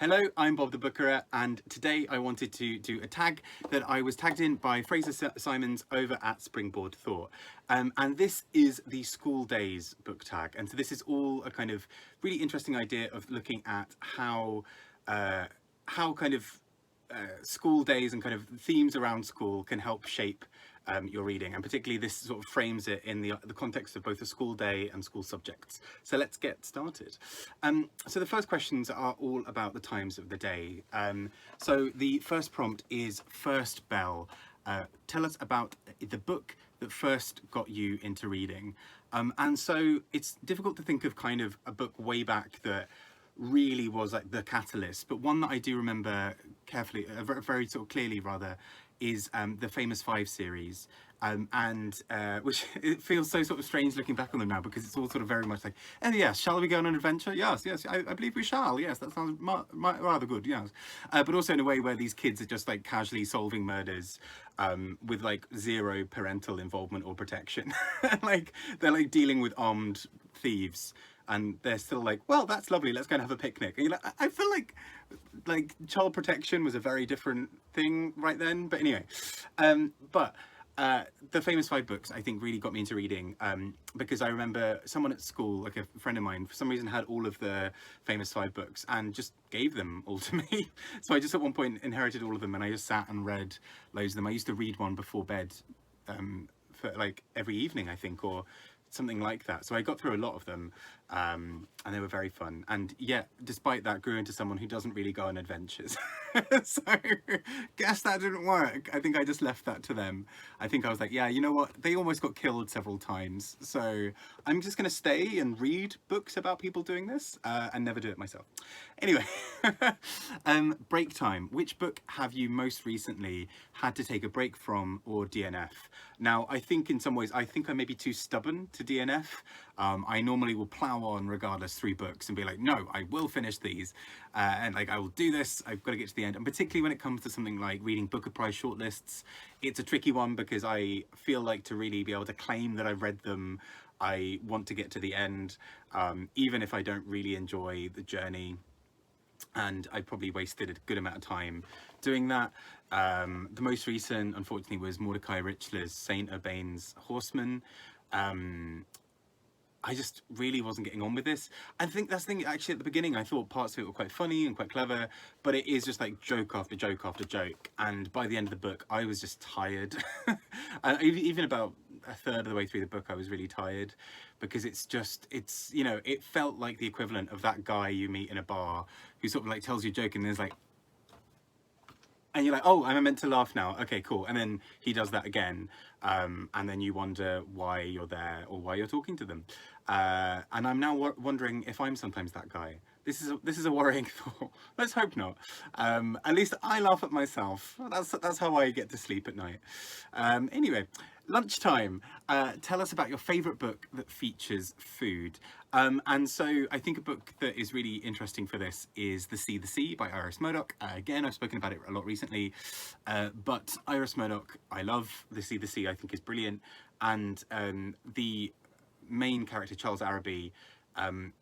Hello, I'm Bob the Bookerer, and today I wanted to do a tag that I was tagged in by Fraser Simons over at Springboard Thought. And this is the School Days book tag. And so this is all a kind of really interesting idea of looking at how school days and kind of themes around school can help shape your reading, and particularly this sort of frames it in the context of both a school day and school subjects. So let's get started. So the first questions are all about the times of the day. So the first prompt is First Bell. Tell us about the book that first got you into reading. And so it's difficult to think of kind of a book way back that really was like the catalyst, but one that I do remember carefully, very sort of clearly rather, is the Famous Five series, which it feels so sort of strange looking back on them now, because it's all sort of very much like, oh yes, shall we go on an adventure? Yes, I believe we shall. Yes, that sounds rather good. Yes, but also in a way where these kids are just like casually solving murders with like zero parental involvement or protection. Like they're like dealing with armed thieves, and they're still like, well, that's lovely, let's go and have a picnic. And you're like, I feel like child protection was a very different thing right then. But anyway, the Famous Five books I think really got me into reading, because I remember someone at school, like a friend of mine, for some reason had all of the Famous Five books and just gave them all to me. So I just at one point inherited all of them, and I just sat and read loads of them. I used to read one before bed for like every evening, I think, or something like that. So I got through a lot of them, and they were very fun. And yet, despite that, grew into someone who doesn't really go on adventures. So guess that didn't work. I think I just left that to them. I think I was like, yeah, you know what? They almost got killed several times, so I'm just going to stay and read books about people doing this and never do it myself. Anyway, break time. Which book have you most recently had to take a break from or DNF? Now, I think in some ways, I think I may be too stubborn to DNF. I normally will plow on regardless through books and be like, no, I will finish these, and like I will do this. I've got to get to the end. And particularly when it comes to something like reading Booker Prize shortlists, it's a tricky one, because I feel like to really be able to claim that I've read them, I want to get to the end, even if I don't really enjoy the journey. And I probably wasted a good amount of time doing that. The most recent, unfortunately, was Mordecai Richler's Saint Urbain's Horseman. I just really wasn't getting on with this. I think that's the thing, actually at the beginning I thought parts of it were quite funny and quite clever, but it is just like joke after joke after joke, and by the end of the book I was just tired. And even about a third of the way through the book I was really tired, because it's you know, it felt like the equivalent of that guy you meet in a bar who sort of like tells you a joke and there's like, and you're like, oh, am I meant to laugh now? Okay, cool. And then he does that again, and then you wonder why you're there or why you're talking to them. And I'm now wondering if I'm sometimes that guy. This is a worrying thought. Let's hope not. At least I laugh at myself. That's how I get to sleep at night. Anyway, lunchtime. Tell us about your favourite book that features food. And so I think a book that is really interesting for this is The Sea by Iris Murdoch. Again, I've spoken about it a lot recently, but Iris Murdoch, I love. The Sea, I think, is brilliant. And the main character, Charles Araby,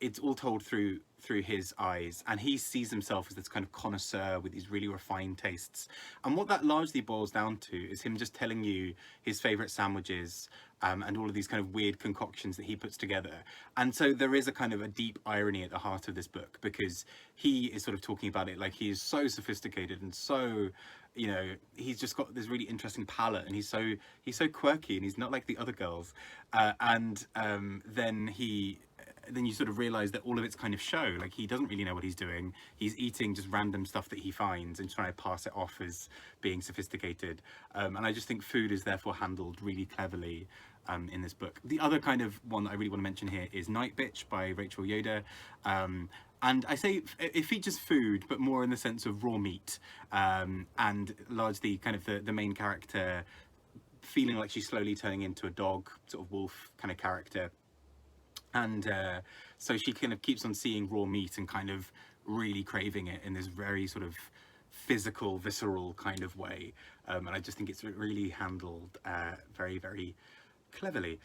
it's all told through his eyes, and he sees himself as this kind of connoisseur with these really refined tastes. And what that largely boils down to is him just telling you his favourite sandwiches, and all of these kind of weird concoctions that he puts together. And so there is a kind of a deep irony at the heart of this book, because he is sort of talking about it like he is so sophisticated and so, you know, he's just got this really interesting palate, and he's so quirky, and he's not like the other girls. Then you sort of realize that all of it's kind of show. Like, he doesn't really know what he's doing. He's eating just random stuff that he finds and trying to pass it off as being sophisticated. And I just think food is therefore handled really cleverly in this book. The other kind of one that I really want to mention here is Night Bitch by Rachel Yoder. And I say it features food, but more in the sense of raw meat, and largely kind of the main character feeling like she's slowly turning into a dog, sort of wolf kind of character. And so she kind of keeps on seeing raw meat and kind of really craving it in this very sort of physical, visceral kind of way. And I just think it's really handled very, very cleverly.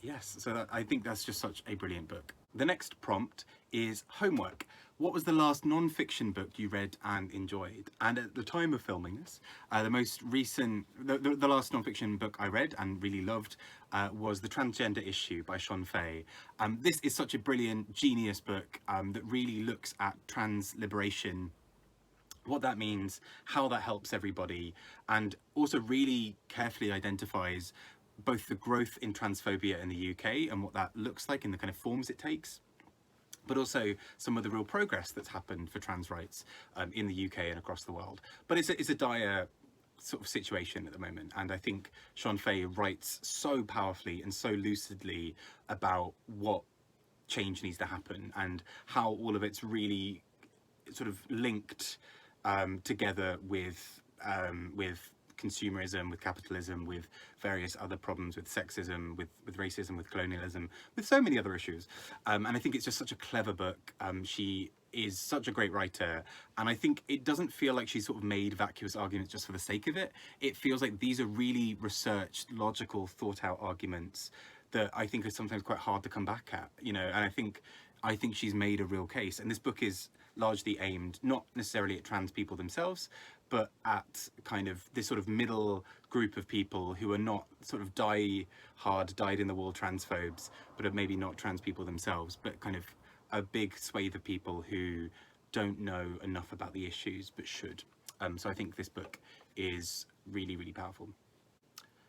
Yes, so I think that's just such a brilliant book. The next prompt is homework. what was the last non-fiction book you read and enjoyed? And at the time of filming this, the last non-fiction book I read and really loved was The Transgender Issue by Sean Fay. This is such a brilliant, genius book that really looks at trans liberation, what that means, how that helps everybody, and also really carefully identifies both the growth in transphobia in the UK and what that looks like in the kind of forms it takes, but also some of the real progress that's happened for trans rights in the UK and across the world. But it's a dire sort of situation at the moment, and I think Sean Fay writes so powerfully and so lucidly about what change needs to happen and how all of it's really sort of linked together with consumerism, with capitalism, with various other problems, with sexism, with racism, with colonialism, with so many other issues. And I think it's just such a clever book. She is such a great writer, and I think it doesn't feel like she's sort of made vacuous arguments just for the sake of it. It feels like these are really researched, logical, thought out arguments that I think are sometimes quite hard to come back at, you know, and I think she's made a real case. And this book is largely aimed not necessarily at trans people themselves, but at kind of this sort of middle group of people who are not sort of dyed-in-the-wool transphobes, but are maybe not trans people themselves, but kind of a big swathe of people who don't know enough about the issues but should. So I think this book is really, really powerful.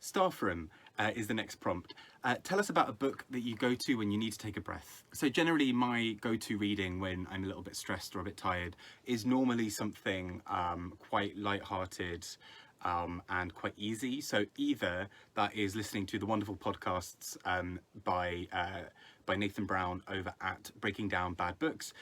Staff room is the next prompt. Tell us about a book that you go to when you need to take a breath. So generally my go-to reading when I'm a little bit stressed or a bit tired is normally something quite light-hearted and quite easy. So either that is listening to the wonderful podcasts by Nathan Brown over at Breaking Down Bad Books,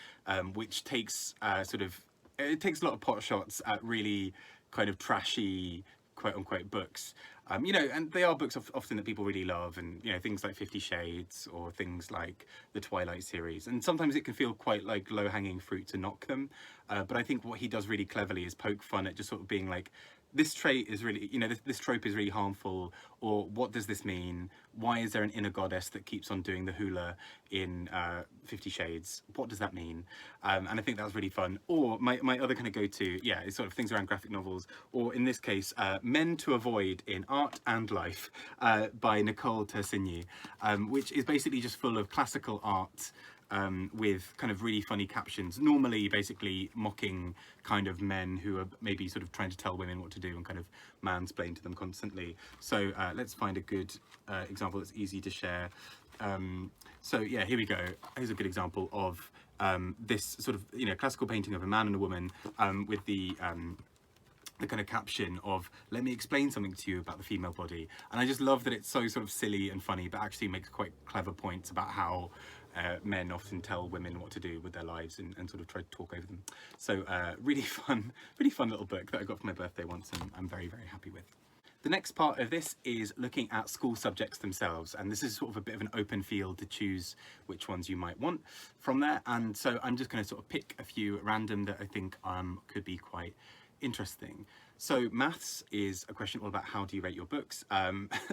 which takes it takes a lot of pot shots at really kind of trashy quote-unquote books. You know, and they are books often that people really love, and you know, things like 50 Shades or things like the Twilight series, and sometimes it can feel quite like low-hanging fruit to knock them, but I think what he does really cleverly is poke fun at just sort of being like, this trait is really, you know, this trope is really harmful, or what does this mean? Why is there an inner goddess that keeps on doing the hula in 50 Shades? What does that mean? And I think that was really fun. Or my other kind of go-to, yeah, is sort of things around graphic novels, or in this case, Men to Avoid in Art and Life by Nicole Tersigny, which is basically just full of classical art with kind of really funny captions, normally basically mocking kind of men who are maybe sort of trying to tell women what to do and kind of mansplain to them constantly. So let's find a good example that's easy to share. So yeah, here we go. Here's a good example of this sort of, you know, classical painting of a man and a woman with the kind of caption of, let me explain something to you about the female body. And I just love that it's so sort of silly and funny, but actually makes quite clever points about how men often tell women what to do with their lives and sort of try to talk over them. So really fun little book that I got for my birthday once, and I'm very, very happy with. The next part of this is looking at school subjects themselves, and this is sort of a bit of an open field to choose which ones you might want from there. And so I'm just going to sort of pick a few at random that I think could be quite interesting. So maths is a question all about how do you rate your books.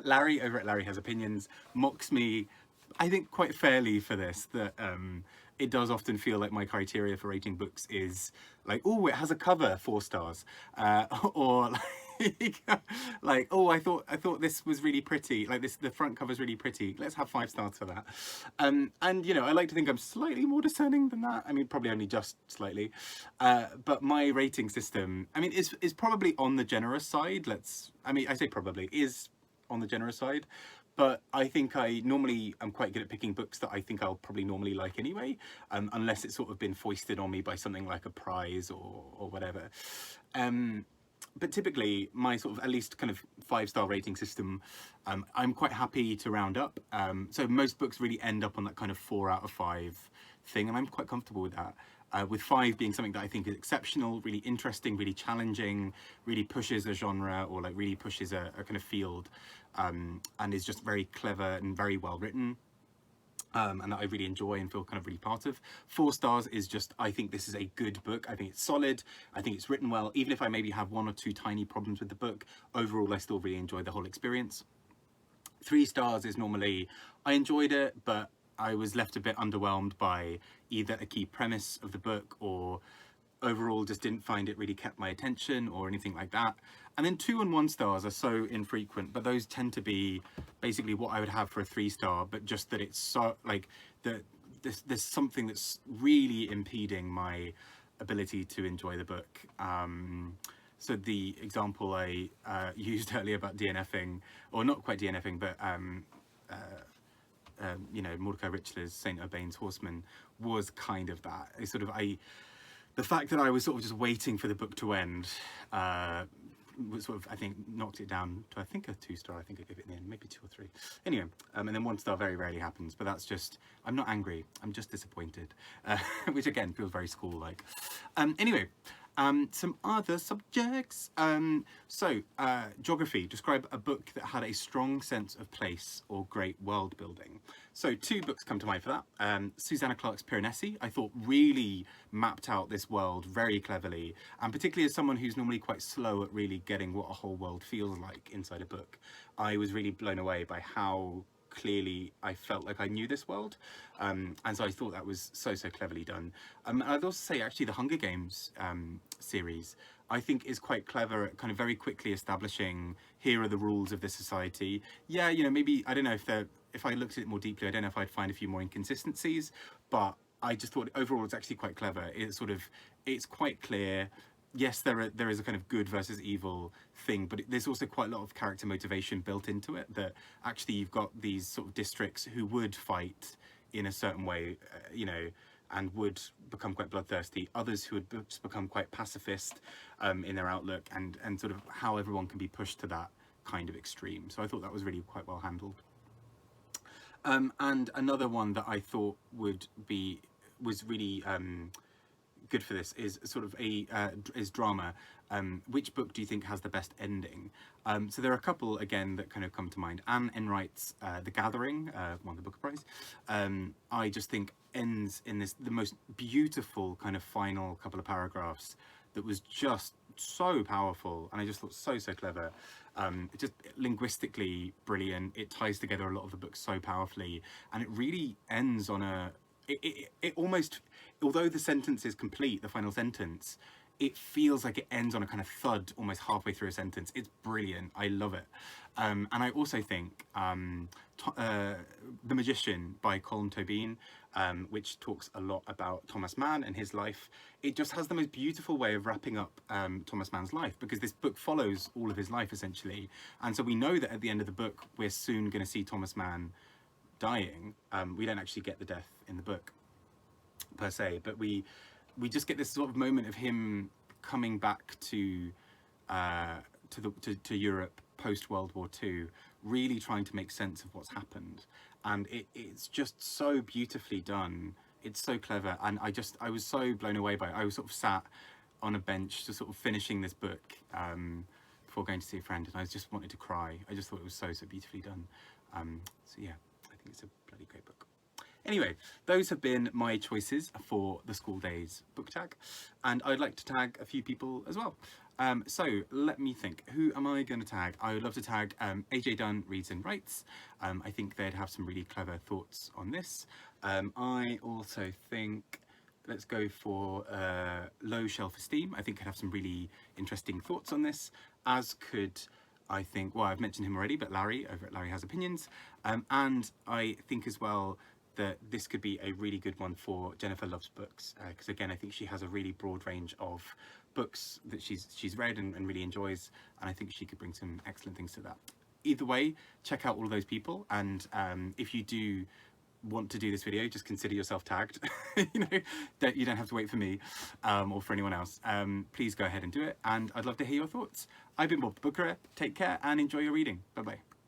Larry over at Larry Has Opinions mocks me, I think quite fairly, for this, that it does often feel like my criteria for rating books is like, oh, it has a cover, 4 stars, or like, oh, I thought this was really pretty, like the front cover is really pretty, let's have 5 stars for that. And you know, I like to think I'm slightly more discerning than that. I mean, probably only just slightly, but my rating system, I mean, is probably on the generous side. I say probably is on the generous side, but I think I normally am quite good at picking books that I think I'll probably normally like anyway, unless it's sort of been foisted on me by something like a prize or whatever. But typically my sort of at least kind of 5-star rating system, I'm quite happy to round up. So most books really end up on that kind of 4 out of 5 thing, and I'm quite comfortable with that. With 5 being something that I think is exceptional, really interesting, really challenging, really pushes a genre, or like really pushes a kind of field, and is just very clever and very well written. And that I really enjoy and feel kind of really part of. 4 stars is just, I think this is a good book. I think it's solid. I think it's written well. Even if I maybe have 1 or 2 tiny problems with the book, overall I still really enjoy the whole experience. 3 stars is normally, I enjoyed it, but I was left a bit underwhelmed by either a key premise of the book or overall just didn't find it really kept my attention or anything like that. And then 2 and 1 stars are so infrequent, but those tend to be basically what I would have for a 3-star, but just that it's so like there's something that's really impeding my ability to enjoy the book. So the example I used earlier about DNFing, or not quite DNFing, but you know, Mordecai Richler's Saint Urbain's Horseman was kind of that. It's sort of the fact that I was sort of just waiting for the book to end was sort of, I think, knocked it down to, I think, a 2-star. I think I gave it in the end, maybe 2 or 3. Anyway, and then 1 star very rarely happens, but that's just, I'm not angry, I'm just disappointed, which again feels very school-like. Anyway, some other subjects. Geography. Describe a book that had a strong sense of place or great world building. So 2 books come to mind for that. Susanna Clarke's Piranesi, I thought, really mapped out this world very cleverly, and particularly as someone who's normally quite slow at really getting what a whole world feels like inside a book, I was really blown away by how clearly I felt like I knew this world, and so I thought that was so cleverly done. I'd also say actually the Hunger Games series I think is quite clever at kind of very quickly establishing, here are the rules of this society. Yeah, you know, maybe, I don't know if I looked at it more deeply, I don't know if I'd find a few more inconsistencies, but I just thought overall it's actually quite clever. It's quite clear. Yes, there is a kind of good versus evil thing, but there's also quite a lot of character motivation built into it, that actually you've got these sort of districts who would fight in a certain way, you know, and would become quite bloodthirsty, others who would just become quite pacifist in their outlook, and sort of how everyone can be pushed to that kind of extreme. So I thought that was really quite well handled. And another one that I thought was really good for this is sort of is drama. Which book do you think has the best ending? So there are a couple again that kind of come to mind. Anne Enright's The Gathering won the Booker Prize. I just think ends in the most beautiful kind of final couple of paragraphs that was just so powerful, and I just thought so clever. Just linguistically brilliant. It ties together a lot of the book so powerfully, and it really ends on it almost, although the sentence is complete, the final sentence, it feels like it ends on a kind of thud almost halfway through a sentence. It's brilliant. I love it. And I also think The Magician by Colm Tobin, which talks a lot about Thomas Mann and his life, it just has the most beautiful way of wrapping up Thomas Mann's life, because this book follows all of his life essentially. And so we know that at the end of the book, we're soon going to see Thomas Mann dying. We don't actually get the death in the book per se, but we just get this sort of moment of him coming back to Europe post World War II, really trying to make sense of what's happened, and it's just so beautifully done. It's so clever, and I was so blown away by it. I was sort of sat on a bench just sort of finishing this book before going to see a friend, and I just wanted to cry. I just thought it was so beautifully done. So yeah, I think it's a bloody great book. Anyway, those have been my choices for the School Days book tag, and I'd like to tag a few people as well. So let me think, who am I going to tag? I would love to tag AJ Dunn Reads and Writes. I think they'd have some really clever thoughts on this. I also think, let's go for Low Shelf Esteem. I think could have some really interesting thoughts on this, as could, I think, well, I've mentioned him already, but Larry over at Larry Has Opinions. And I think as well that this could be a really good one for Jennifer Loves Books, because again, I think she has a really broad range of books that she's read and really enjoys, and I think she could bring some excellent things to that. Either way, check out all of those people, and if you do want to do this video, just consider yourself tagged. You know, you don't have to wait for me or for anyone else. Please go ahead and do it, and I'd love to hear your thoughts. I've been Bob the Bookerer. Take care and enjoy your reading. Bye bye.